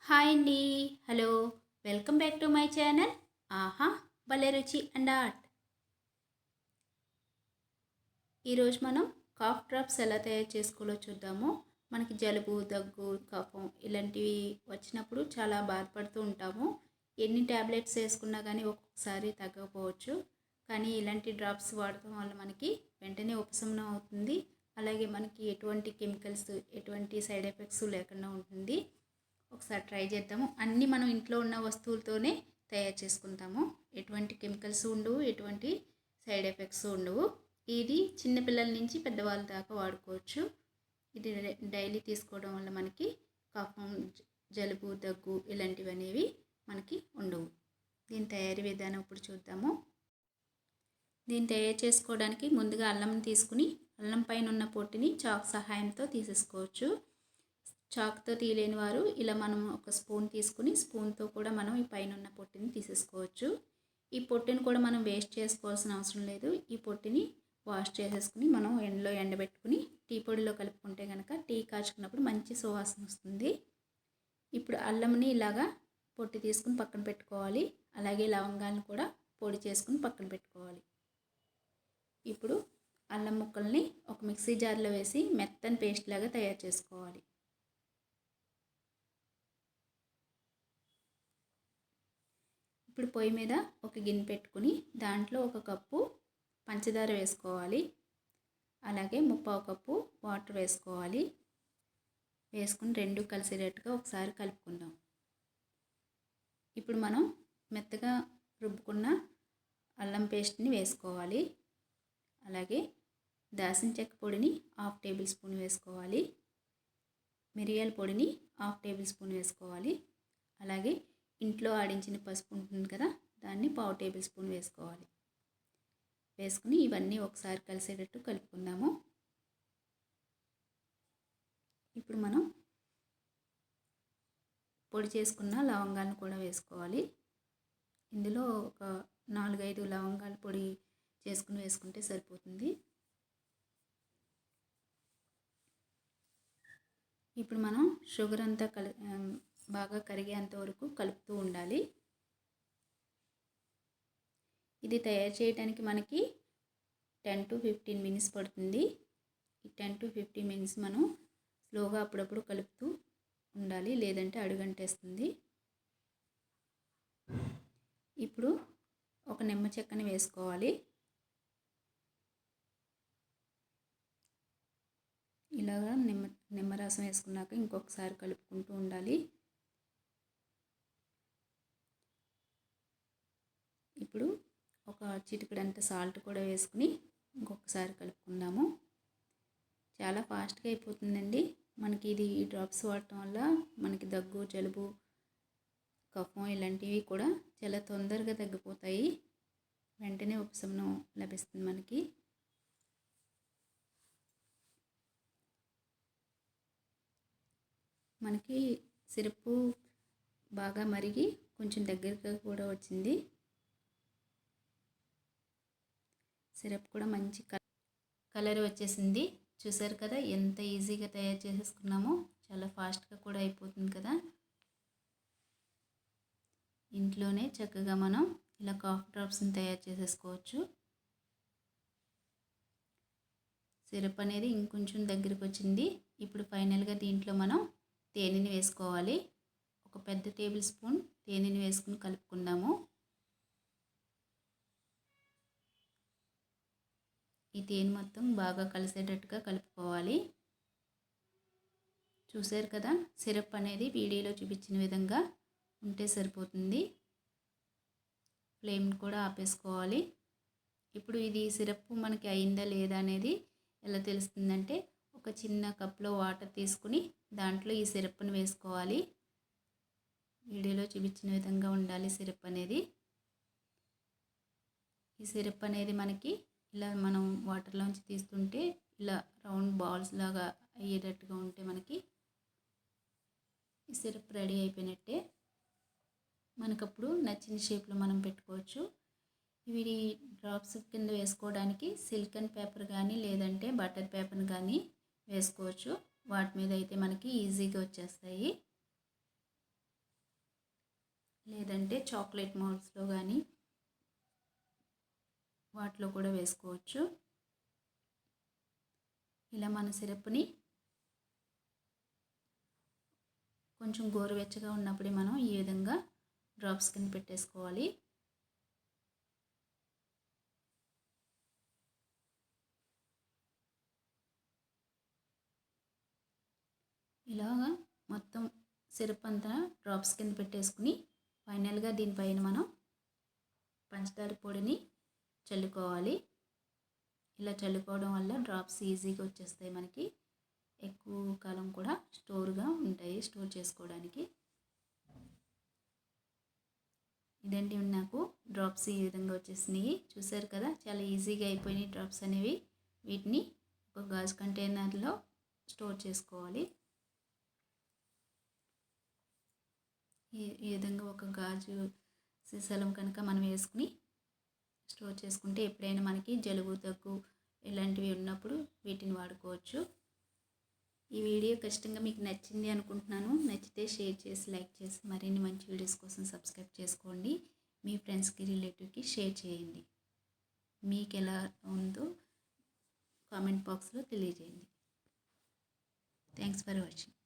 Hi అండి. Hello. Welcome back to my channel. ఆహా! భలే రుచి అండ్ ఆర్ట్. ఈరోజు మనం కాఫ్ డ్రాప్స్ ఎలా తయారు చేసుకోవాలో చూద్దాము. మనకి జలుబు, దగ్గు, కఫం ఇలాంటివి వచ్చినప్పుడు చాలా బాధపడుతూ ఉంటాము. ఎన్ని ట్యాబ్లెట్స్ వేసుకున్నా కానీ ఒక్కొక్కసారి తగ్గకపోవచ్చు. కానీ ఇలాంటి డ్రాప్స్ వాడటం వల్ల మనకి వెంటనే ఉపశమనం అవుతుంది. అలాగే మనకి ఎటువంటి కెమికల్స్, ఎటువంటి సైడ్ ఎఫెక్ట్స్ లేకుండా ఉంటుంది. ఒకసారి ట్రై చేద్దాము. అన్నీ మనం ఇంట్లో ఉన్న వస్తువులతోనే తయారు చేసుకుంటాము. ఎటువంటి కెమికల్స్ ఉండవు, ఎటువంటి సైడ్ ఎఫెక్ట్స్ ఉండవు. ఇది చిన్నపిల్లల నుంచి పెద్దవాళ్ళ దాకా వాడుకోవచ్చు. ఇది డైలీ తీసుకోవడం వల్ల మనకి కఫం, జలుబు, దగ్గు ఇలాంటివి అనేవి మనకి ఉండవు. దీని తయారీ విధానం ఇప్పుడు చూద్దాము. దీన్ని తయారు చేసుకోవడానికి ముందుగా అల్లం తీసుకుని అల్లం పైన ఉన్న పొట్టుని చాకు సహాయంతో తీసేసుకోవచ్చు. చాకుతో తీయలేని వారు ఇలా మనం ఒక స్పూన్ తీసుకుని స్పూన్తో కూడా మనం ఈ పైన ఉన్న పొట్టుని తీసేసుకోవచ్చు. ఈ పొట్టుని కూడా మనం వేస్ట్ చేసుకోవాల్సిన అవసరం లేదు. ఈ పొట్టుని వాష్ చేసేసుకుని మనం ఎండలో ఎండబెట్టుకుని టీ పొడిలో కలుపుకుంటే కనుక టీ కాచుకున్నప్పుడు మంచి సువాసన వస్తుంది. ఇప్పుడు అల్లంని ఇలాగా పొట్టు తీసుకుని పక్కన పెట్టుకోవాలి. అలాగే లవంగాలను కూడా పొడి చేసుకుని పక్కన పెట్టుకోవాలి. ఇప్పుడు అల్లం ముక్కల్ని ఒక మిక్సీ జార్లో వేసి మెత్తని పేస్ట్ లాగా తయారు చేసుకోవాలి. ఇప్పుడు పొయ్యి మీద ఒక గిన్నె పెట్టుకుని దాంట్లో ఒక కప్పు పంచదార వేసుకోవాలి. అలాగే 1/4 కప్పు వాటర్ వేసుకోవాలి. వేసుకుని రెండు కలిసేటట్టుగా ఒకసారి కలుపుకుందాం. ఇప్పుడు మనం మెత్తగా రుబ్బుకున్న అల్లం పేస్ట్ని వేసుకోవాలి. అలాగే దాల్చిన చెక్క పొడిని 1/2 టేబుల్ స్పూన్ వేసుకోవాలి. మిరియాల పొడిని 1/2 టేబుల్ స్పూన్ వేసుకోవాలి. అలాగే ఇంట్లో ఆడించిన పసుపు ఉంటుంది కదా, దాన్ని 1/4 టేబుల్ స్పూన్ వేసుకోవాలి. వేసుకుని ఇవన్నీ ఒకసారి కలిసేటట్టు కలుపుకుందాము. ఇప్పుడు మనం పొడి చేసుకున్న లవంగాలను కూడా వేసుకోవాలి. ఇందులో ఒక 4-5 లవంగాల పొడి చేసుకుని వేసుకుంటే సరిపోతుంది. ఇప్పుడు మనం షుగర్ అంతా బాగా కరిగేంత వరకు కలుపుతూ ఉండాలి. ఇది తయారు చేయడానికి మనకి 10 to 15 మినిట్స్ పడుతుంది. ఈ 10 to 15 మినిట్స్ మనం స్లోగా అప్పుడప్పుడు కలుపుతూ ఉండాలి, లేదంటే అడుగంటేస్తుంది. ఇప్పుడు ఒక నిమ్మ చెక్కని వేసుకోవాలి. ఇలాగా నిమ్మరసం వేసుకున్నాక ఇంకొకసారి కలుపుకుంటూ ఉండాలి. ఇప్పుడు ఒక చిటికెడంత సాల్ట్ కూడా వేసుకుని ఇంకొకసారి కలుపుకుందాము. చాలా ఫాస్ట్గా అయిపోతుందండి. మనకి ఇది ఈ డ్రాప్స్ వాడటం వల్ల మనకి దగ్గు, జలుబు, కఫం ఇలాంటివి కూడా చాలా తొందరగా తగ్గిపోతాయి. వెంటనే ఉపశమనం లభిస్తుంది మనకి. మనకి సిరప్ బాగా మరిగి కొంచెం దగ్గరగా కూడా వచ్చింది. సిరప్ కూడా మంచి కలర్ వచ్చేసింది. చూసారు కదా ఎంత ఈజీగా తయారు చేసేసుకున్నామో. చాలా ఫాస్ట్గా కూడా అయిపోతుంది కదా. ఇంట్లోనే చక్కగా మనం ఇలా కాఫ్ డ్రాప్స్ని తయారు చేసేసుకోవచ్చు. సిరప్ అనేది ఇంకొంచెం దగ్గరికి వచ్చింది. ఇప్పుడు ఫైనల్గా దీంట్లో మనం తేనెని వేసుకోవాలి. ఒక పెద్ద టేబుల్ స్పూన్ తేనెని వేసుకుని కలుపుకుందాము. ఈ తేనె మొత్తం బాగా కలిసేటట్టుగా కలుపుకోవాలి. చూసారు కదా, సిరప్ అనేది వీడియోలో చూపించిన విధంగా ఉంటే సరిపోతుంది. ఫ్లేమ్ కూడా ఆపేసుకోవాలి. ఇప్పుడు ఇది సిరప్ మనకి అయిందా లేదా అనేది ఎలా తెలుస్తుందంటే, ఒక చిన్న కప్లో వాటర్ తీసుకుని దాంట్లో ఈ సిరప్ని వేసుకోవాలి. వీడియోలో చూపించిన విధంగా ఉండాలి సిరప్ అనేది. ఈ సిరప్ అనేది మనకి ఇలా మనం వాటర్లోంచి తీస్తుంటే ఇలా రౌండ్ బాల్స్ లాగా అయ్యేటట్టుగా ఉంటే మనకి ఈ సిరప్ రెడీ అయిపోయినట్టే. మనకప్పుడు నచ్చిన షేప్లో మనం పెట్టుకోవచ్చు. ఇవి డ్రాప్స్ కింద వేసుకోవడానికి సిల్కన్ పేపర్ కానీ లేదంటే బటర్ పేపర్ కానీ వేసుకోవచ్చు. వాటి మీద అయితే మనకి ఈజీగా వచ్చేస్తాయి. లేదంటే చాక్లెట్ మౌల్డ్స్లో కానీ వాటిలో కూడా వేసుకోవచ్చు. ఇలా మన సిరప్ని కొంచెం గోరువెచ్చగా ఉన్నప్పుడే మనం ఈ విధంగా డ్రాప్స్ కింద పెట్టేసుకోవాలి. ఇలాగా మొత్తం సిరప్ అంతా డ్రాప్స్ కింద పెట్టేసుకుని ఫైనల్గా దీనిపైన మనం పంచదార పొడిని చల్లుకోవాలి. ఇలా చల్లుకోవడం వల్ల డ్రాప్స్ ఈజీగా వచ్చేస్తాయి, మనకి ఎక్కువ కాలం కూడా స్టోర్ చేసుకోవడానికి. ఇదండి నాకు డ్రాప్స్ ఈ విధంగా వచ్చేసినాయి. చూసారు కదా, చాలా ఈజీగా అయిపోయినాయి డ్రాప్స్ అనేవి. వీటిని ఒక గాజు కంటైనర్లో స్టోర్ చేసుకోవాలి. ఈ విధంగా ఒక గాజు సీసాలో కనుక మనం వేసుకుని స్టోర్ చేసుకుంటే ఎప్పుడైనా మనకి జలుబు దగ్గు ఇలాంటివి ఉన్నప్పుడు వీటిని వాడుకోవచ్చు. ఈ వీడియో ఖచ్చితంగా మీకు నచ్చింది అనుకుంటున్నాను. నచ్చితే షేర్ చేసి, లైక్ చేసి, మరిన్ని మంచి వీడియోస్ కోసం సబ్స్క్రైబ్ చేసుకోండి. మీ ఫ్రెండ్స్కి, రిలేటివ్కి షేర్ చేయండి. మీకు ఎలా ఉందో కామెంట్ బాక్స్లో తెలియజేయండి. Thanks for watching.